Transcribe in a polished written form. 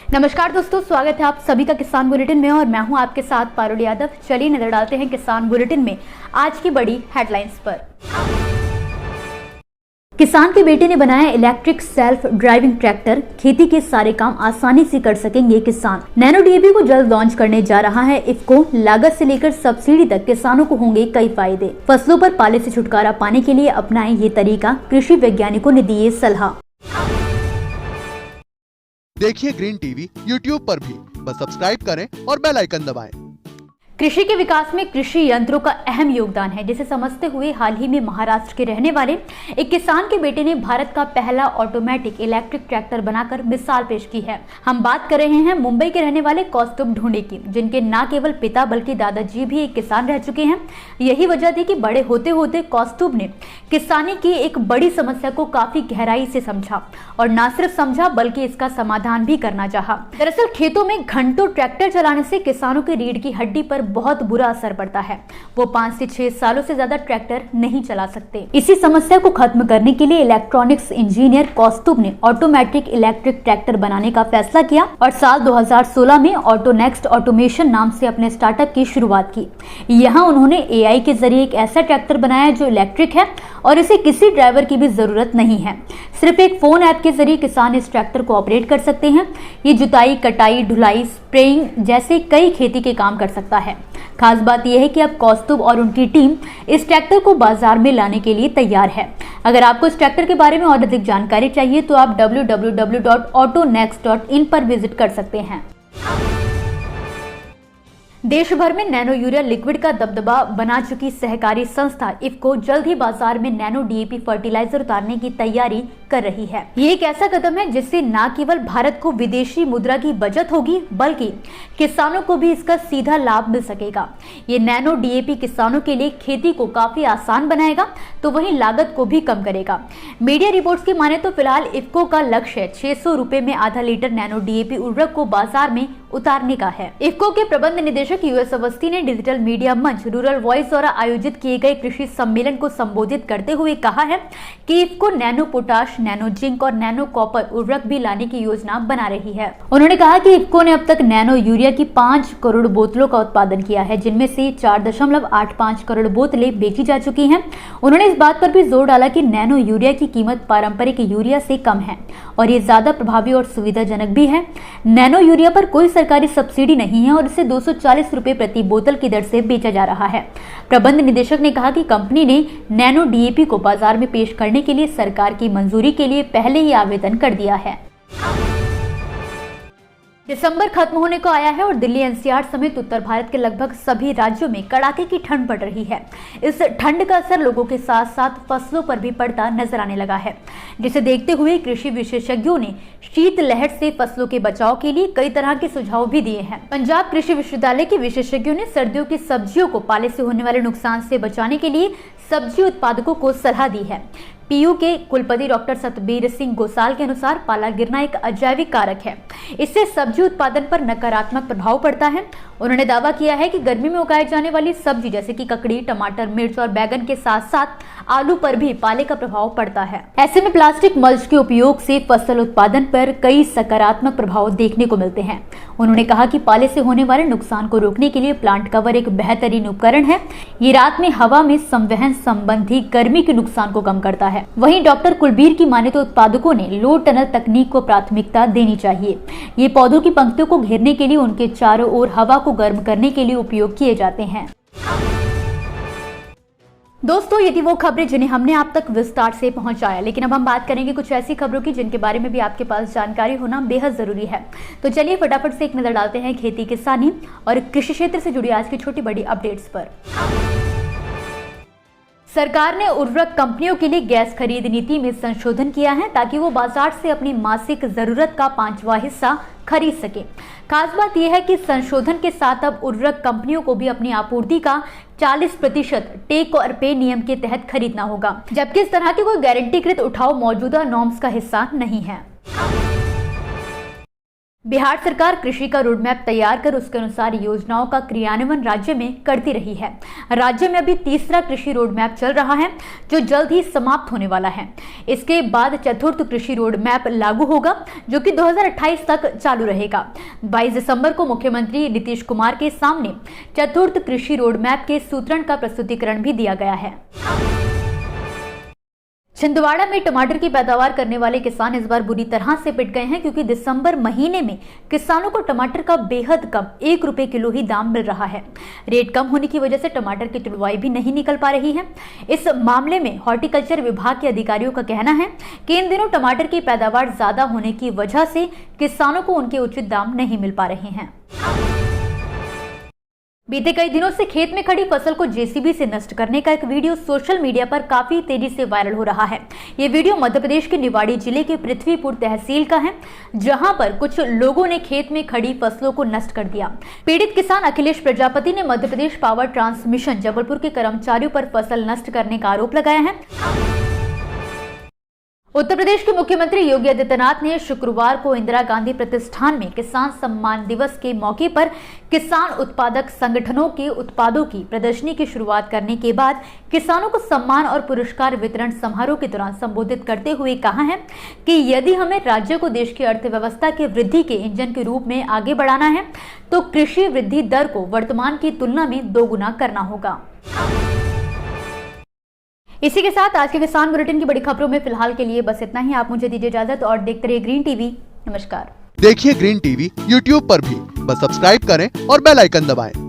नमस्कार दोस्तों, स्वागत है आप सभी का किसान बुलेटिन में और मैं हूं आपके साथ पारुल यादव। चलिए नजर डालते हैं किसान बुलेटिन में आज की बड़ी हेडलाइंस पर। किसान के बेटे ने बनाया इलेक्ट्रिक सेल्फ ड्राइविंग ट्रैक्टर, खेती के सारे काम आसानी से कर सकेंगे किसान। नैनो डीएपी को जल्द लॉन्च करने जा रहा है इफ्को। लागत से लेकर सब्सिडी तक किसानों को होंगे कई फायदे। फसलों पर पाले से छुटकारा पाने के लिए अपनाएं ये तरीका, कृषि वैज्ञानिकों ने दिए सलाह। देखिए ग्रीन टीवी यूट्यूब पर भी, बस सब्सक्राइब करें और बेल आइकन दबाएं। कृषि के विकास में कृषि यंत्रों का अहम योगदान है, जिसे समझते हुए हाल ही में महाराष्ट्र के रहने वाले एक किसान के बेटे ने भारत का पहला ऑटोमेटिक इलेक्ट्रिक ट्रैक्टर बनाकर मिसाल पेश की है। हम बात कर रहे हैं मुंबई के रहने वाले कौस्तुभ ढूंढे की, जिनके न केवल पिता बल्कि दादाजी भी एक किसान रह चुके हैं। यही वजह थी कि बड़े होते होते कौस्तुभ ने किसानी की एक बड़ी समस्या को काफी गहराई से समझा और न सिर्फ समझा बल्कि इसका समाधान भी करना चाहा। दरअसल खेतों में घंटों ट्रैक्टर चलाने से किसानों की रीढ़ की हड्डी पर बहुत बुरा असर पड़ता है। वो 5 से 6 सालों से ज्यादा ट्रैक्टर नहीं चला सकते। इसी समस्या को खत्म करने के लिए इलेक्ट्रॉनिक्स इंजीनियर कौस्तुभ ने ऑटोमेटिक इलेक्ट्रिक ट्रैक्टर बनाने का फैसला किया और साल 2016 में ऑटो नेक्स्ट ऑटोमेशन नाम से अपने स्टार्टअप की शुरुआत की। यहाँ उन्होंने एआई के जरिए एक ऐसा ट्रैक्टर बनाया जो इलेक्ट्रिक है और इसे किसी ड्राइवर की भी जरूरत नहीं है। सिर्फ एक फोन ऐप के जरिए किसान इस ट्रैक्टर को ऑपरेट कर सकते हैं। ये जुताई, कटाई, ढुलाई, स्प्रेइंग जैसे कई खेती के काम कर सकता है। खास बात यह है कि अब कौस्तुभ और उनकी टीम इस ट्रैक्टर को बाजार में लाने के लिए तैयार है। अगर आपको इस ट्रैक्टर के बारे में और अधिक जानकारी चाहिए तो आप www.autonext.in पर विजिट कर सकते हैं। देश भर में नैनो यूरिया लिक्विड का दबदबा बना चुकी सहकारी संस्था इफ्को जल्द ही बाजार में नैनो डीएपी फर्टिलाइजर उतारने की तैयारी कर रही है। ये एक ऐसा कदम है जिससे न केवल भारत को विदेशी मुद्रा की बचत होगी बल्कि किसानों को भी इसका सीधा लाभ मिल सकेगा। ये नैनो डीएपी किसानों के लिए खेती को काफी आसान बनाएगा तो वहीं लागत को भी कम करेगा। मीडिया रिपोर्ट्स की माने तो फिलहाल इफ्को का लक्ष्य 600 रुपए में आधा लीटर नैनो डीएपी उर्वरक को बाजार में उतारने का है। इफ्को के प्रबंध निदेशक यूएस अवस्थी ने डिजिटल मीडिया मंच रूरल वॉइस द्वारा आयोजित किए गए कृषि सम्मेलन को संबोधित करते हुए कहा है कि IFFCO nano potash, nano zinc और नैनो कॉपर उर्वरक भी लाने की योजना बना रही है। उन्होंने कहा कि इफ्को ने अब तक नैनो यूरिया की 5 करोड़ बोतलों का उत्पादन किया है, जिनमें से 4.85 करोड़ बोतलें बेची जा चुकी हैं। उन्होंने इस बात पर भी जोर डाला कि नैनो यूरिया की कीमत पारंपरिक यूरिया से कम है और ये ज्यादा प्रभावी और सुविधाजनक भी है। नैनो यूरिया पर कोई सरकारी सब्सिडी नहीं है और इसे 240 रुपए प्रति बोतल की दर से बेचा जा रहा है। प्रबंध निदेशक ने कहा कि कंपनी ने नैनो डीएपी को बाजार में पेश करने के लिए सरकार की मंजूरी के लिए पहले ही आवेदन कर दिया है। दिसंबर खत्म होने को आया है और दिल्ली एनसीआर समेत उत्तर भारत के लगभग सभी राज्यों में कड़ाके की ठंड पड़ रही है। इस ठंड का असर लोगों के साथ साथ फसलों पर भी पड़ता नजर आने लगा है, जिसे देखते हुए कृषि विशेषज्ञों ने शीत लहर से फसलों के बचाव के लिए कई तरह के सुझाव भी दिए हैं। पंजाब कृषि विश्वविद्यालय के विशेषज्ञों ने सर्दियों की सब्जियों को पाले से होने वाले नुकसान से बचाने के लिए सब्जी उत्पादकों को सलाह दी है। पीयू के कुलपति डॉक्टर सतबीर सिंह गोसाल के अनुसार पाला गिरना एक अजैविक कारक है। इससे सब्जी उत्पादन पर नकारात्मक प्रभाव पड़ता है। उन्होंने दावा किया है कि गर्मी में उगाई जाने वाली सब्जी जैसे कि ककड़ी, टमाटर, मिर्च और बैगन के साथ साथ आलू पर भी पाले का प्रभाव पड़ता है। ऐसे में प्लास्टिक मल्च के उपयोग से फसल उत्पादन पर कई सकारात्मक प्रभाव देखने को मिलते हैं। उन्होंने कहा कि पाले से होने वाले नुकसान को रोकने के लिए प्लांट कवर एक बेहतरीन उपकरण है। ये रात में हवा में संवहन संबंधी गर्मी के नुकसान को कम करता है। वहीं डॉक्टर कुलबीर की माने तो उत्पादकों ने लो टनल तकनीक को प्राथमिकता देनी चाहिए। ये पौधों की पंक्तियों को घेरने के लिए उनके चारों ओर हवा को गर्म करने के लिए उपयोग किए जाते हैं। दोस्तों, ये थी वो खबरें जिन्हें हमने आप तक विस्तार से पहुंचाया, लेकिन अब हम बात करेंगे कुछ ऐसी खबरों की जिनके बारे में भी आपके पास जानकारी होना बेहद जरूरी है। तो चलिए फटाफट से एक नजर डालते हैं खेती, किसानी और कृषि क्षेत्र से जुड़ी आज की छोटी बड़ी अपडेट्स पर। सरकार ने उर्वरक कंपनियों के लिए गैस खरीद नीति में संशोधन किया है ताकि वो बाजार से अपनी मासिक जरूरत का 5वां हिस्सा खरीद सके। खास बात यह है कि संशोधन के साथ अब उर्वरक कंपनियों को भी अपनी आपूर्ति का 40% टेक और पे नियम के तहत खरीदना होगा, जबकि इस तरह की कोई गारंटीकृत उठाव मौजूदा नॉर्म्स का हिस्सा नहीं है। बिहार सरकार कृषि का रोड मैप तैयार कर उसके अनुसार योजनाओं का क्रियान्वयन राज्य में करती रही है। राज्य में अभी तीसरा कृषि रोड मैप चल रहा है जो जल्द ही समाप्त होने वाला है। इसके बाद चतुर्थ कृषि रोड मैप लागू होगा जो कि 2028 तक चालू रहेगा। 22 दिसंबर को मुख्यमंत्री नीतीश कुमार के सामने चतुर्थ कृषि रोड मैप के सूत्रण का प्रस्तुतिकरण भी दिया गया है। छिंदवाड़ा में टमाटर की पैदावार करने वाले किसान इस बार बुरी तरह से पिट गए हैं क्योंकि दिसंबर महीने में किसानों को टमाटर का बेहद कम 1 रुपए किलो ही दाम मिल रहा है। रेट कम होने की वजह से टमाटर की तुड़वाई भी नहीं निकल पा रही है। इस मामले में हॉर्टिकल्चर विभाग के अधिकारियों का कहना है कि इन दिनों टमाटर की पैदावार ज्यादा होने की वजह से किसानों को उनके उचित दाम नहीं मिल पा रहे हैं। बीते कई दिनों से खेत में खड़ी फसल को जेसीबी से नष्ट करने का एक वीडियो सोशल मीडिया पर काफी तेजी से वायरल हो रहा है। ये वीडियो मध्य प्रदेश के निवाड़ी जिले के पृथ्वीपुर तहसील का है, जहां पर कुछ लोगों ने खेत में खड़ी फसलों को नष्ट कर दिया। पीड़ित किसान अखिलेश प्रजापति ने मध्य प्रदेश पावर ट्रांसमिशन जबलपुर के कर्मचारियों पर फसल नष्ट करने का आरोप लगाया है। उत्तर प्रदेश के मुख्यमंत्री योगी आदित्यनाथ ने शुक्रवार को इंदिरा गांधी प्रतिष्ठान में किसान सम्मान दिवस के मौके पर किसान उत्पादक संगठनों के उत्पादों की प्रदर्शनी की शुरुआत करने के बाद किसानों को सम्मान और पुरस्कार वितरण समारोह के दौरान संबोधित करते हुए कहा है कि यदि हमें राज्य को देश की अर्थव्यवस्था के वृद्धि के इंजन के रूप में आगे बढ़ाना है तो कृषि वृद्धि दर को वर्तमान की तुलना में 2 गुना करना होगा। इसी के साथ आज के किसान बुलेटिन की बड़ी खबरों में फिलहाल के लिए बस इतना ही। आप मुझे दीजिए इजाजत और देखते रहिए ग्रीन टीवी। नमस्कार। देखिए ग्रीन टीवी यूट्यूब पर भी, बस सब्सक्राइब करें और बेल आइकन दबाएं।